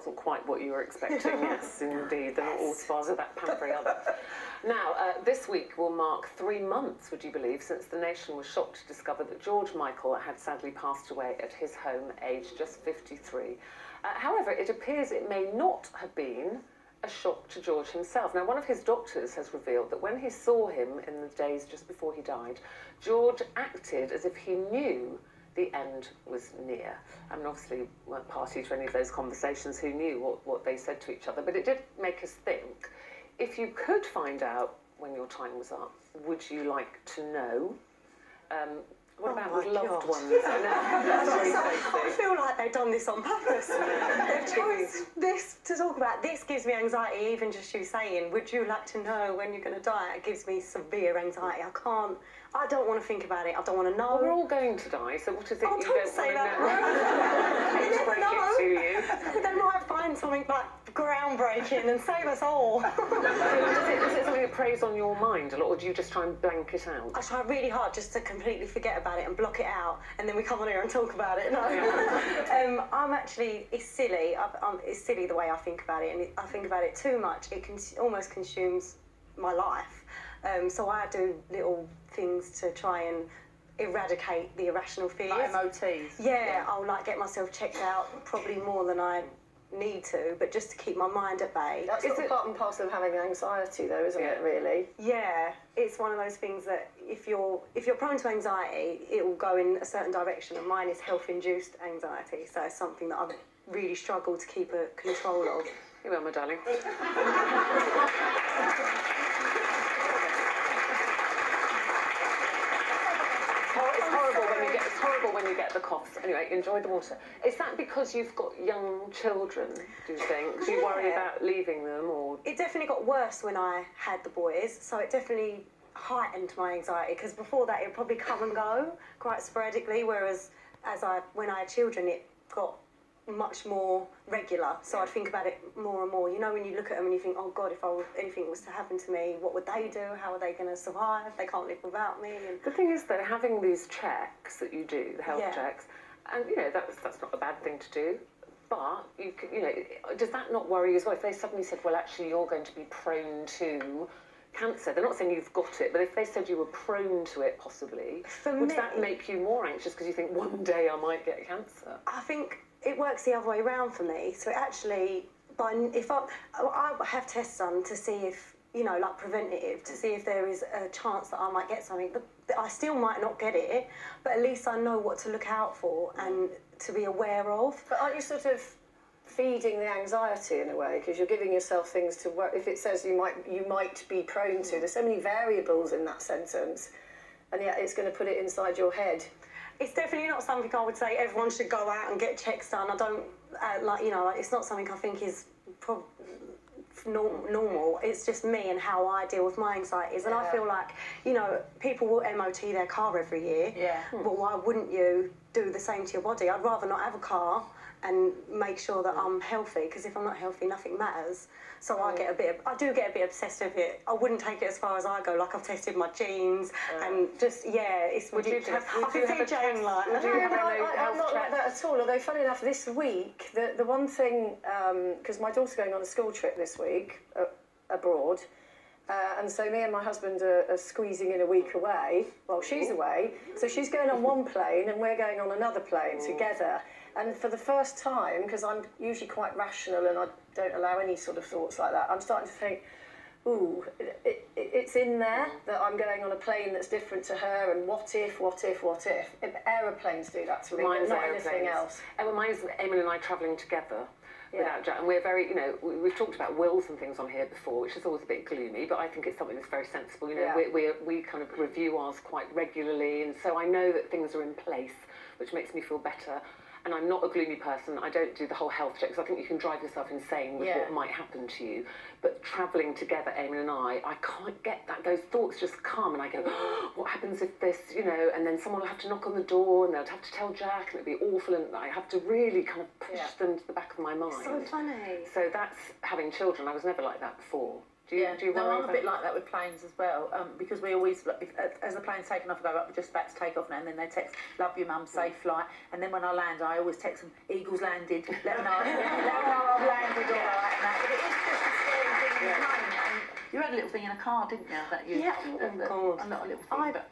wasn't quite what you were expecting. Yes, indeed. They're not all spas are that pampering, are they? Now, this week will mark 3 months, would you believe, since the nation was shocked to discover that George Michael had sadly passed away at his home, aged just 53. However, it appears it may not have been a shock to George himself. Now, one of his doctors has revealed that when he saw him in the days just before he died, George acted as if he knew the end was near. I mean, obviously, weren't party to any of those conversations, who knew what they said to each other, but it did make us think, if you could find out when your time was up, would you like to know? What about with loved ones? I feel like they've done this on purpose. They've chose this to talk about. This gives me anxiety, even just you saying, would you like to know when you're going to die? It gives me severe anxiety. I don't want to think about it. I don't want to know. Well, we're all going to die, so what is it you don't want to know? I to break it to you. They might find something like groundbreaking and save us all. Is it something that preys on your mind a lot, or do you just try and blank it out? I try really hard just to completely forget about it and block it out, and then we come on here and talk about it. No. I'm actually, it's silly. It's silly the way I think about it, and I think about it too much. It almost consumes my life. So I do little things to try and eradicate the irrational fears. Like MOTs? Yeah, I'll like get myself checked out probably more than I need to, but just to keep my mind at bay. That's sort of part and parcel of having anxiety, though, isn't it, really? Yeah, it's one of those things that if you're prone to anxiety, it will go in a certain direction, and mine is health-induced anxiety, so it's something that I've really struggled to keep a control of. You will, my darling. It's horrible when you get the coughs. Anyway, enjoy the water. Is that because you've got young children, do you think? Do you worry about leaving them, or...? It definitely got worse when I had the boys, so it definitely heightened my anxiety, because before that it'd probably come and go quite sporadically, whereas when I had children it got much more regular, so I'd think about it more and more. You know, when you look at them and you think, oh God, if anything was to happen to me, what would they do? How are they going to survive? They can't live without me. And the thing is, though, having these checks that you do, the health checks, and you know that's not a bad thing to do, but you know, does that not worry you as well? If they suddenly said, well, actually, you're going to be prone to cancer, they're not saying you've got it, but if they said you were prone to it, possibly, would that make you more anxious because you think one day I might get cancer? I think it works the other way around for me. So it actually, if I have tests done to see if, you know, like preventative, to see if there is a chance that I might get something. But I still might not get it, but at least I know what to look out for and to be aware of. But aren't you sort of feeding the anxiety in a way, because you're giving yourself things to work? If it says you might be prone to, there's so many variables in that sentence, and yet it's going to put it inside your head. It's definitely not something I would say everyone should go out and get checks done. I don't, you know, it's not something I think is normal. It's just me and how I deal with my anxieties. And I feel like, you know, people will MOT their car every year. Yeah. But why wouldn't you do the same to your body? I'd rather not have a car and make sure that I'm healthy, because if I'm not healthy, nothing matters. So I do get a bit obsessed with it. I wouldn't take it as far as I go. Like, I've tested my genes and just, Would you have I'm not like that at all. Although, funny enough, this week, the one thing, because my daughter's going on a school trip this week abroad, and so me and my husband are squeezing in a week away while she's away. So she's going on one plane and we're going on another plane together. And for the first time, because I'm usually quite rational and I don't allow any sort of thoughts like that, I'm starting to think, ooh, it's in there that I'm going on a plane that's different to her, and what if? Aeroplanes do that to me, but not anything else. And mine is Eamon and I travelling together. Without Jack, and we're very, you know, we've talked about wills and things on here before, which is always a bit gloomy, but I think it's something that's very sensible. You know, we kind of review ours quite regularly, and so I know that things are in place, which makes me feel better. And I'm not a gloomy person. I don't do the whole health checks. I think you can drive yourself insane with what might happen to you. But travelling together, Eamon and I can't get that. Those thoughts just come, and I go, oh, what happens if this, you know, and then someone will have to knock on the door, and they'll have to tell Jack, and it'd be awful, and I have to really kind of push them to the back of my mind. It's so funny. So that's having children. I was never like that before. Do you worry I'm a bit like that with planes as well, because we always, as the plane's taken off, I go, we're just about to take off now, and then they text, love you mum, safe flight, and then when I land, I always text them, Eagles landed, let them know I've You had a little thing in a car, didn't you? That you, Yeah, oh God. not a little thing, I but